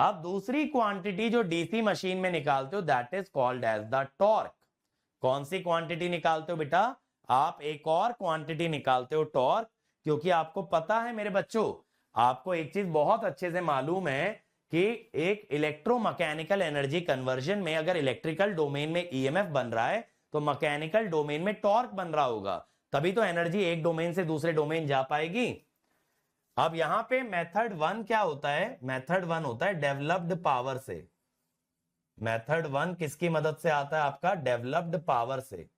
अब दूसरी क्वांटिटी जो डीसी मशीन में निकालते हो that is called as the torque. कौन सी क्वांटिटी निकालते हो बेटा? आप एक और क्वांटिटी निकालते हो टॉर्क, क्योंकि आपको पता है मेरे बच्चों, आपको एक चीज बहुत अच्छे से मालूम है कि एक इलेक्ट्रोमैकेनिकल एनर्जी कन्वर्जन में अगर इलेक्ट्रिकल डोमेन में ईएमएफ बन रहा है तो मैकेनिकल डोमेन में टॉर्क बन रहा होगा, तभी तो एनर्जी एक डोमेन से दूसरे डोमेन जा पाएगी। अब यहां पे मेथड 1 क्या होता है? मेथड 1 होता है डेवलप्ड पावर से। मेथड 1 किसकी मदद से आता है? आपका डेवलप्ड पावर से।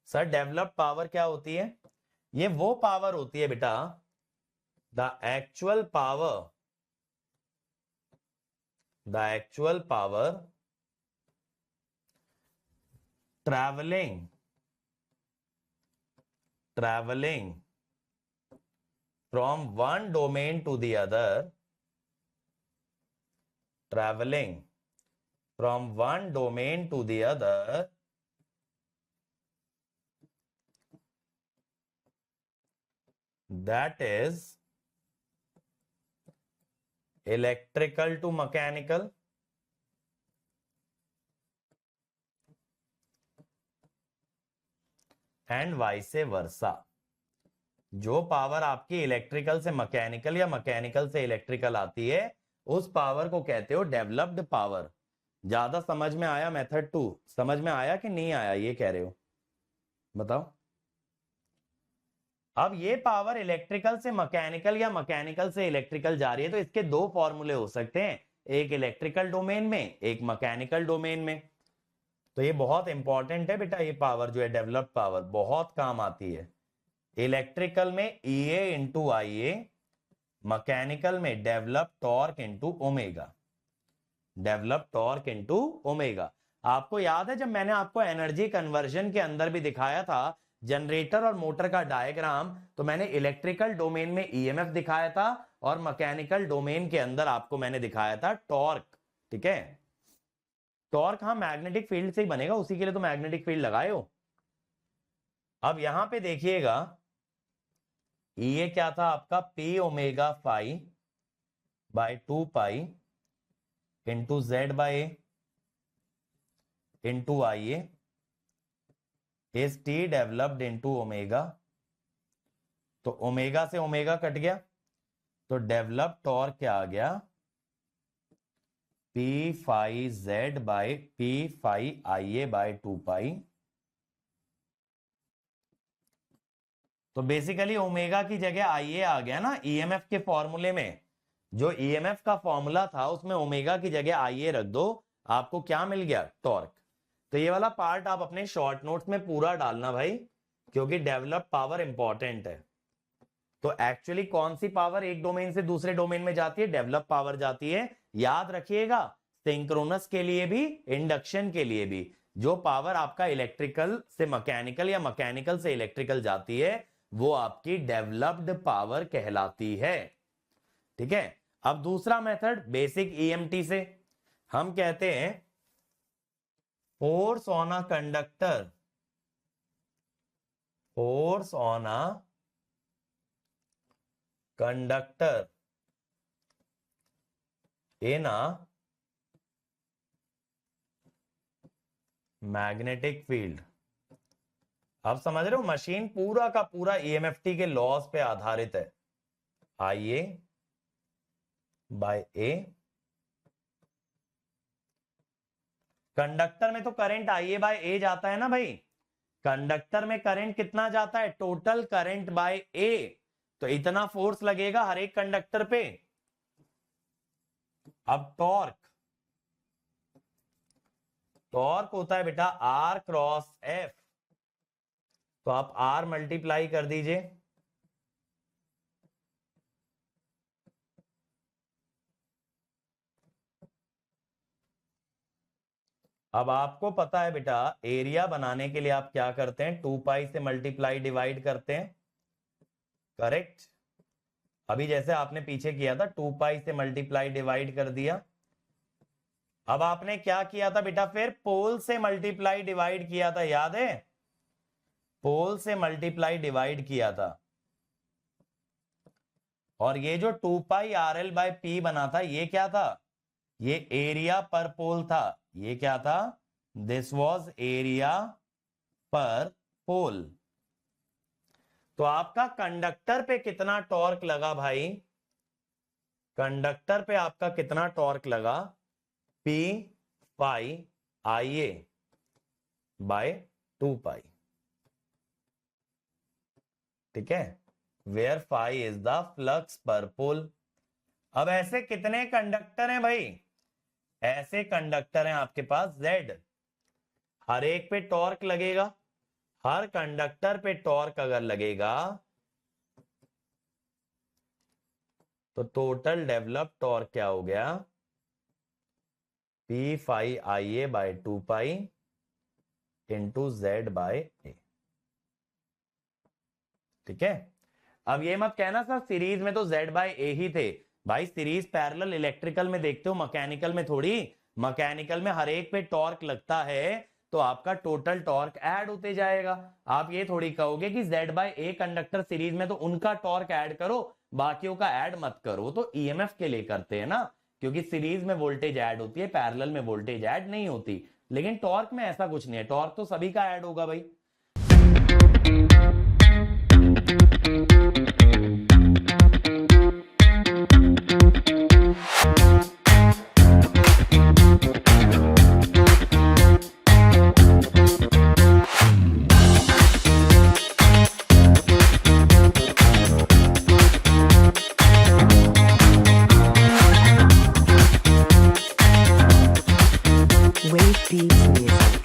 सर डेवलप्ड पावर क्या होती है? ये वो पावर होती है बेटा, the actual power traveling from one domain to the other, traveling from one domain to the other, that is electrical to mechanical, and vice versa. जो पावर आपकी इलेक्ट्रिकल से मैकेनिकल या मैकेनिकल से इलेक्ट्रिकल आती है उस पावर को कहते हो डेवलप्ड पावर। ज्यादा समझ में आया? मेथड 2 समझ में आया कि नहीं आया ये कह रहे हो? बताओ। अब ये पावर इलेक्ट्रिकल से मैकेनिकल या मैकेनिकल से इलेक्ट्रिकल जा रही है तो इसके दो फॉर्मूले हो सकते हैं, एक इलेक्ट्रिकल डोमेन में, एक मैकेनिकल डोमेन में। तो ये बहुत इंपॉर्टेंट है बेटा, ये पावर जो है डेवलप्ड पावर बहुत काम आती है। इलेक्ट्रिकल में EA इंटू IA, मैकेनिकल में develop torque into omega. Develop torque into omega. आपको याद है जब मैंने आपको एनर्जी कन्वर्जन के अंदर भी दिखाया था जनरेटर और मोटर का डायग्राम, तो मैंने इलेक्ट्रिकल डोमेन में EMF दिखाया था और मैकेनिकल डोमेन के अंदर आपको मैंने दिखाया था टॉर्क। ठीक है, टॉर्क हाँ मैग्नेटिक फील्ड से ही बनेगा, उसी के लिए तो मैग्नेटिक फील्ड लगाए हो। अब यहां पे देखिएगा ये क्या था आपका, P omega phi by 2 pi into Z by A into IA is T developed into omega. तो ओमेगा से ओमेगा कट गया तो डेवलप टॉर्क क्या आ गया, P phi Z by P phi IA by 2 pi. तो बेसिकली ओमेगा की जगह IA आ गया ना, EMF के फॉर्मूले में जो EMF का फॉर्मूला था उसमें ओमेगा की जगह IA रख दो, आपको क्या मिल गया, टॉर्क। तो ये वाला पार्ट आप अपने शॉर्ट नोट्स में पूरा डालना भाई, क्योंकि डेवलप पावर इंपॉर्टेंट है। तो एक्चुअली कौन सी पावर एक डोमेन से दूसरे डोमेन में जाती है, डेवलप पावर जाती है। याद रखिएगा सिंक्रोनस के लिए भी, इंडक्शन के लिए भी, जो पावर आपका इलेक्ट्रिकल से मैकेनिकल या मैकेनिकल से इलेक्ट्रिकल जाती है वो आपकी डेवलप्ड पावर कहलाती है। ठीक है, अब दूसरा मेथड बेसिक EMT से हम कहते हैं force on a conductor, force on a conductor in a magnetic field. अब समझ रहे हो, मशीन पूरा का पूरा EMFT के लॉज पे आधारित है। IA बाय A, कंडक्टर में तो करंट IA बाय A जाता है ना भाई, कंडक्टर में करंट कितना जाता है, टोटल करंट बाय A। तो इतना फोर्स लगेगा हर एक कंडक्टर पे। अब टॉर्क, टॉर्क होता है बेटा R क्रॉस F, तो आप R मल्टीप्लाई कर दीजिए। अब आपको पता है बेटा एरिया बनाने के लिए आप क्या करते हैं, 2 पाई से मल्टीप्लाई डिवाइड करते हैं, करेक्ट। अभी जैसे आपने पीछे किया था 2 पाई से मल्टीप्लाई डिवाइड कर दिया। अब आपने क्या किया था बेटा, फिर पोल से मल्टीप्लाई डिवाइड किया था, याद है, पोल से मल्टीप्लाई डिवाइड किया था। और ये जो 2 पाई RL बाय P बना था ये क्या था? ये एरिया पर पोल था। ये क्या था? दिस वॉज एरिया पर पोल। तो आपका कंडक्टर पे कितना टॉर्क लगा भाई? कंडक्टर पे आपका कितना टॉर्क लगा? P pi IA by 2 pi. ठीक है, where phi is the flux per pole. अब ऐसे कितने कंडक्टर हैं भाई? ऐसे कंडक्टर हैं आपके पास Z। हर एक पे टॉर्क लगेगा। हर कंडक्टर पे टॉर्क अगर लगेगा तो टोटल डेवलप टॉर्क क्या हो गया? P phi IA by 2 pi into Z by A। ठीक है, अब ये मत कहना सर सीरीज में तो Z बाय A ही थे। भाई सीरीज पैरेलल इलेक्ट्रिकल में देखते हो, मैकेनिकल में थोड़ी। मैकेनिकल में हर एक पे टॉर्क लगता है तो आपका टोटल टॉर्क ऐड होते जाएगा। आप ये थोड़ी कहोगे कि Z by A conductor series में तो उनका टॉर्क ऐड करो, बाकियों का ऐड मत करो। तो EMF के लिए करते हैं ना, क्योंकि सीरीज में वोल्टेज ऐड होती है, पैरेलल में वोल्टेज ऐड नहीं होती। लेकिन टॉर्क में ऐसा कुछ नहीं है, टॉर्क तो सभी का ऐड होगा भाई। Wave Beats Music.